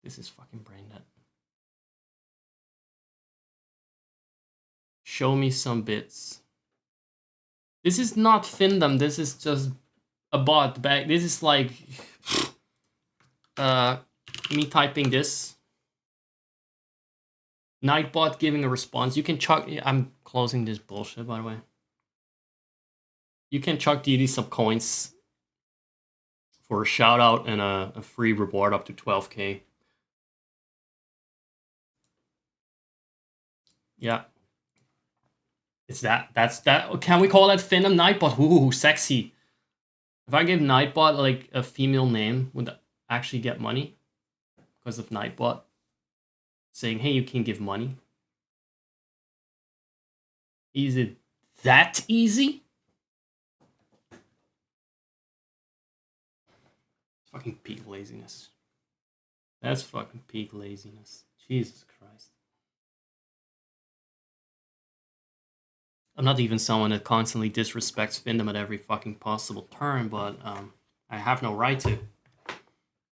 S1: This is fucking brain dead. Show me some bits. This is not Findom, this is just a bot back. This is like me typing this. Nightbot giving a response. You can chuck. I'm closing this bullshit, by the way. You can chuck DD some coins for a shout out and a free reward up to 12k. Yeah. It's that. That's that. Can we call that Findom Nightbot? Ooh, sexy. If I give Nightbot like a female name, would that actually get money? Because of Nightbot saying, hey, you can give money. Is it that easy? Fucking peak laziness. That's fucking peak laziness. Jesus Christ. I'm not even someone that constantly disrespects Findom at every fucking possible turn, but I have no right to.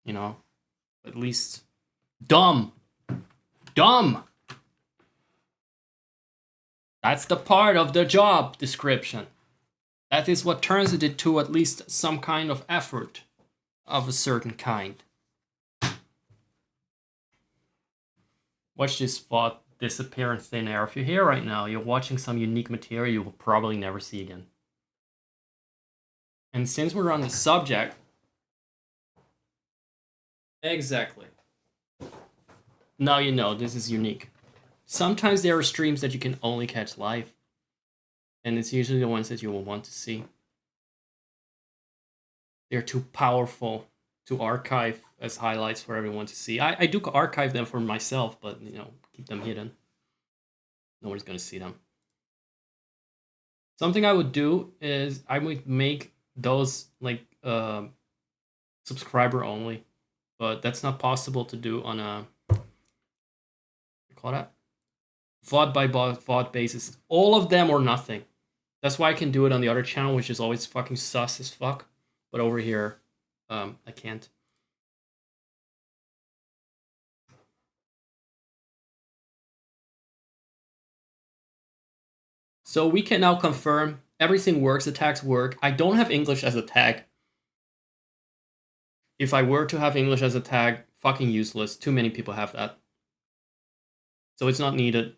S1: You know? At least... Dumb! Dumb! That's the part of the job description. That is what turns it into at least some kind of effort of a certain kind. Watch this thought disappear in thin air. If you're here right now, you're watching some unique material you will probably never see again. And since we're on the subject... Exactly. Now you know this is unique. Sometimes there are streams that you can only catch live. And it's usually the ones that you will want to see. They're too powerful to archive as highlights for everyone to see. I do archive them for myself, but you know, keep them hidden. No one's gonna see them. Something I would do is I would make those like subscriber only, but that's not possible to do on a call that VOD by VOD basis. All of them or nothing. That's why I can do it on the other channel, which is always fucking sus as fuck. But over here, I can't. So we can now confirm everything works, the tags work. I don't have English as a tag. If I were to have English as a tag, fucking useless. Too many people have that. So it's not needed.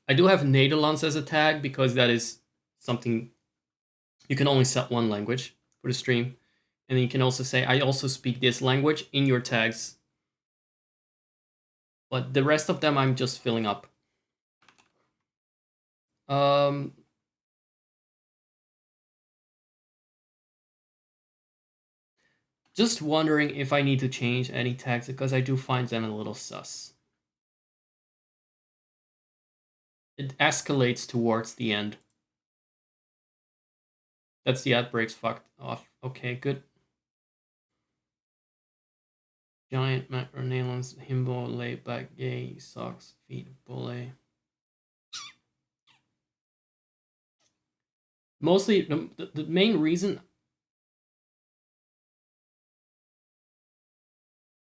S1: I do have Nederlands as a tag because that is something you can only set one language for the stream. And then you can also say, I also speak this language in your tags. But the rest of them I'm just filling up. Just wondering if I need to change any tags because I do find them a little sus. It escalates towards the end. That's the outbreaks fucked off. Okay, good. Giant macronalons, himbo, laid back, gay, socks, feet, bully. Mostly, the main reason...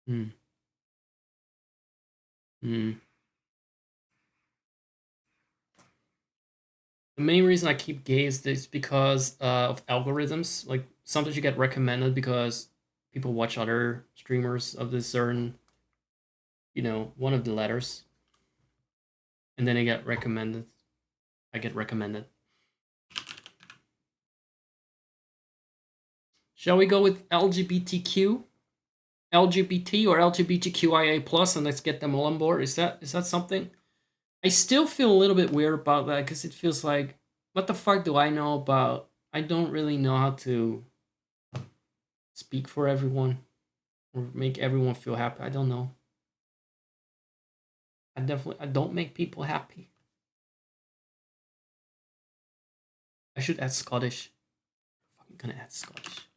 S1: The main reason I keep gay is this because of algorithms. Like, sometimes you get recommended because people watch other streamers of this certain, you know, one of the letters. And then I get recommended. Shall we go with LGBTQ? LGBT or LGBTQIA+, and let's get them all on board? Is that something? I still feel a little bit weird about that because it feels like, what the fuck do I know about? I don't really know how to speak for everyone or make everyone feel happy. I don't know. I don't make people happy. I should add Scottish. I'm gonna add Scottish.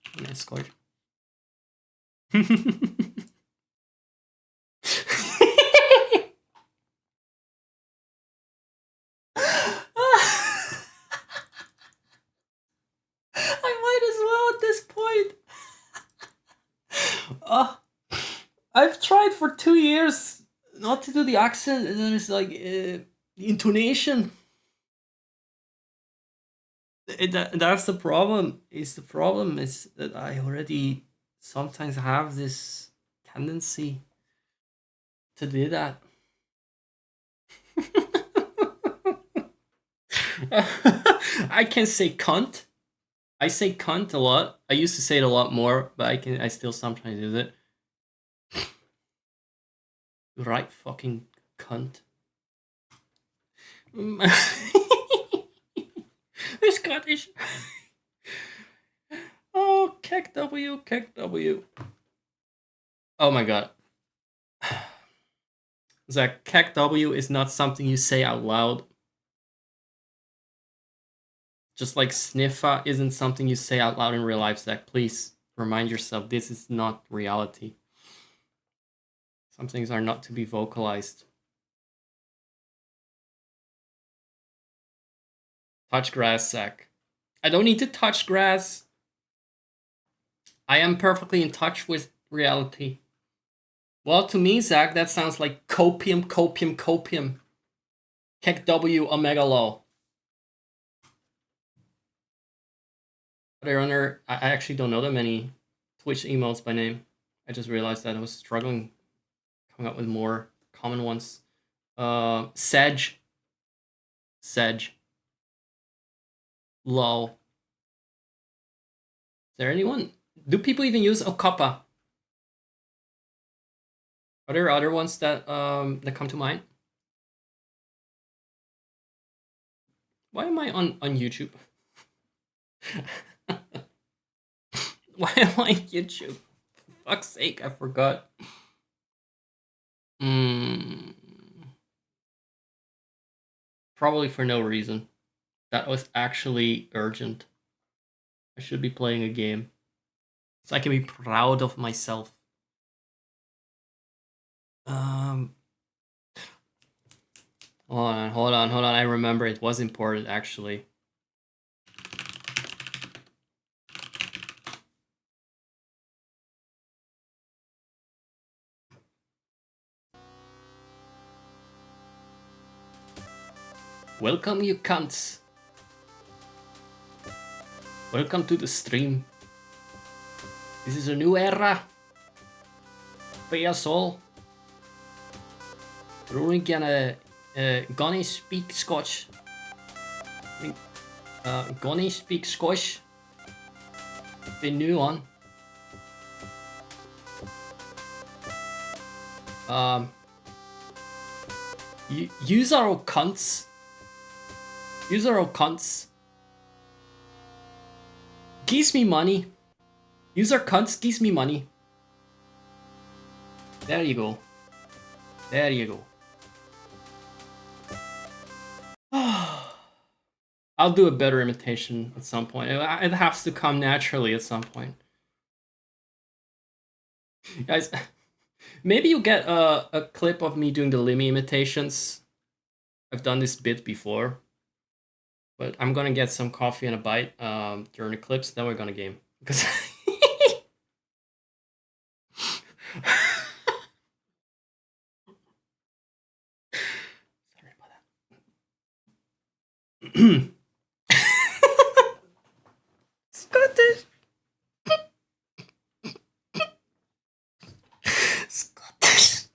S1: I'm gonna add Scottish. I might as well at this point. I've tried for 2 years not to do the accent, and then it's like the intonation. That's the problem. The problem is that I already sometimes have this tendency to do that. I can say cunt. I say cunt a lot. I used to say it a lot more, but I still sometimes use it. Right fucking cunt. They're Scottish. Oh, Keck W, Keck W. Oh my god. Zach, Keck W is not something you say out loud. Just like sniffa isn't something you say out loud in real life, Zach. Please remind yourself this is not reality. Some things are not to be vocalized. Touch grass, Zach. I don't need to touch grass. I am perfectly in touch with reality. Well, to me, Zach, that sounds like copium, copium, copium. Keck W, omega low. I actually don't know that many Twitch emotes by name. I just realized that I was struggling coming up with more common ones. Sedge. Sedge. Low. Is there anyone? Do people even use Okapa? Are there other ones that that come to mind? Why am I on YouTube? Why am I on YouTube? For fuck's sake, I forgot. Probably for no reason. That was actually urgent. I should be playing a game. So I can be proud of myself. Hold on. I remember it was important, actually. Welcome, you cunts. Welcome to the stream. This is a new era. Pay us all. We're only gonna speak Scotch. Gonna speak Scotch. The new one. Use our old cunts. Use our old cunts. Gives me money. Use our cunts gives me money. There you go. There you go. I'll do a better imitation at some point. It has to come naturally at some point. Guys, maybe you get a clip of me doing the Limmy imitations. I've done this bit before. But I'm gonna get some coffee and a bite during the clips, then we're gonna game. Because sorry about that. Scottish. Scottish.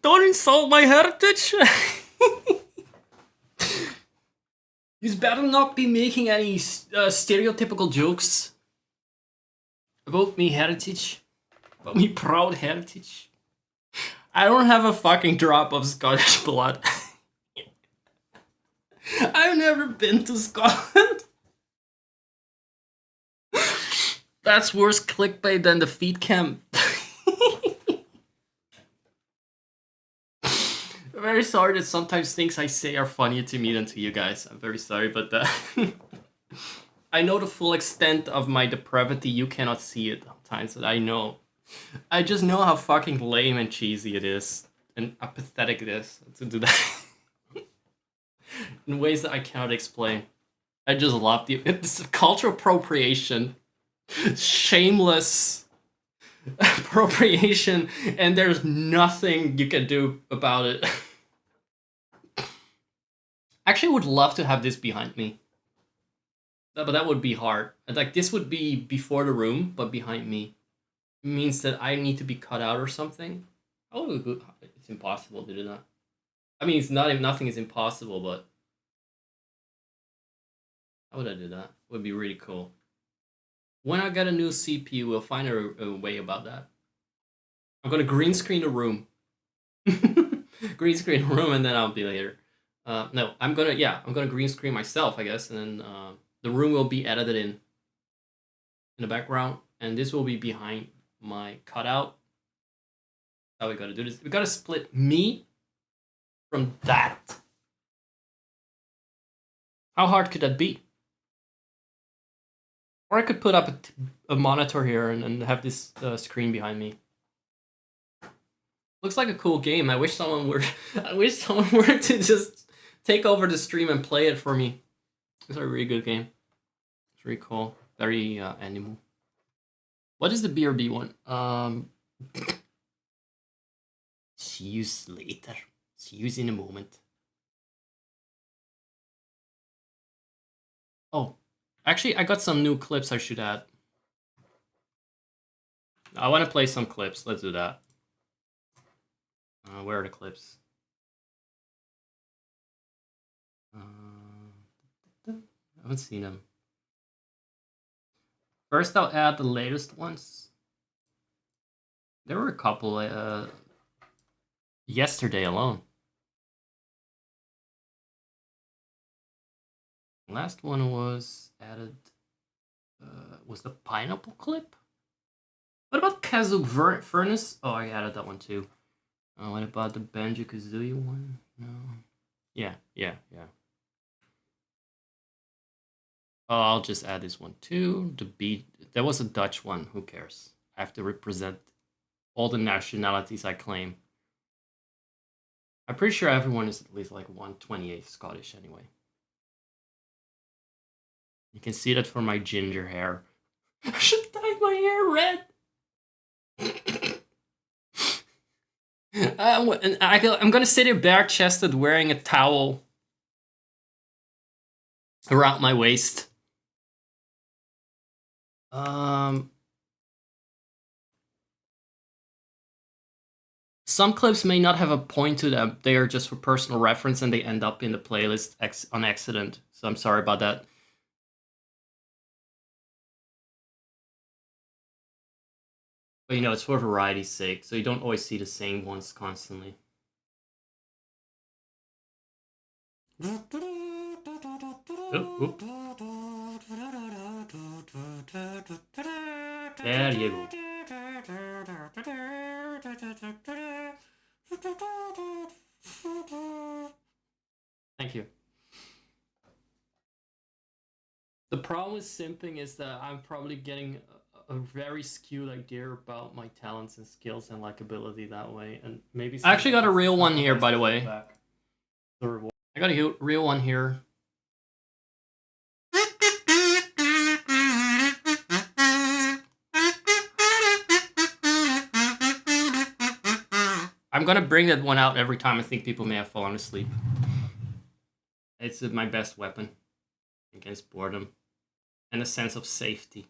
S1: Don't insult my heritage. You better not be making any stereotypical jokes about me heritage, about me proud heritage. I don't have a fucking drop of Scottish blood. I've never been to Scotland. That's worse clickbait than the feed cam. I'm very sorry that sometimes things I say are funnier to me than to you guys. I'm very sorry, but I know the full extent of my depravity. You cannot see it sometimes, but I know. I just know how fucking lame and cheesy it is, and how pathetic it is to do that in ways that I cannot explain. I just love it's cultural appropriation, shameless appropriation, and there's nothing you can do about it. Actually, would love to have this behind me. But that would be hard. Like, this would be before the room, but behind me. It means that I need to be cut out or something. Oh, it's impossible to do that. I mean, it's not. Nothing is impossible, but how would I do that? It would be really cool. When I get a new CPU, we'll find a way about that. I'm gonna green screen the room. Green screen the room, and then I'll be later. No, I'm gonna green screen myself, I guess, and then the room will be edited in the background, and this will be behind my cutout. How we gotta do this? We gotta split me from that. How hard could that be? Or I could put up a monitor here and have this screen behind me. Looks like a cool game. I wish someone were to just take over the stream and play it for me. It's a really good game. It's really cool. Very animal. What is the BRB one? See you later. See you in a moment. Oh, actually, I got some new clips I should add. I want to play some clips. Let's do that. Where are the clips? I haven't seen them. First, I'll add the latest ones. There were a couple yesterday alone. Last one was added. Was the pineapple clip? What about Kazoo Furnace? Oh, I added that one too. What about the Banjo-Kazooie one? No. Yeah. Oh, I'll just add this one too. The beat. There was a Dutch one. Who cares? I have to represent all the nationalities I claim. I'm pretty sure everyone is at least like 1/28 Scottish anyway. You can see that from my ginger hair. I should dye my hair red. I'm gonna sit here bare-chested wearing a towel around my waist. Some clips may not have a point to them. They are just for personal reference, and they end up in the playlist on accident. So I'm sorry about that. But you know, it's for variety's sake, so you don't always see the same ones constantly. Oop. There you go. Thank you. The problem with simping is that I'm probably getting a very skewed idea about my talents and skills and likability that way, and maybe I actually got a real one here, by the way. I got a real one here. I'm gonna bring that one out every time I think people may have fallen asleep. It's my best weapon against boredom and a sense of safety.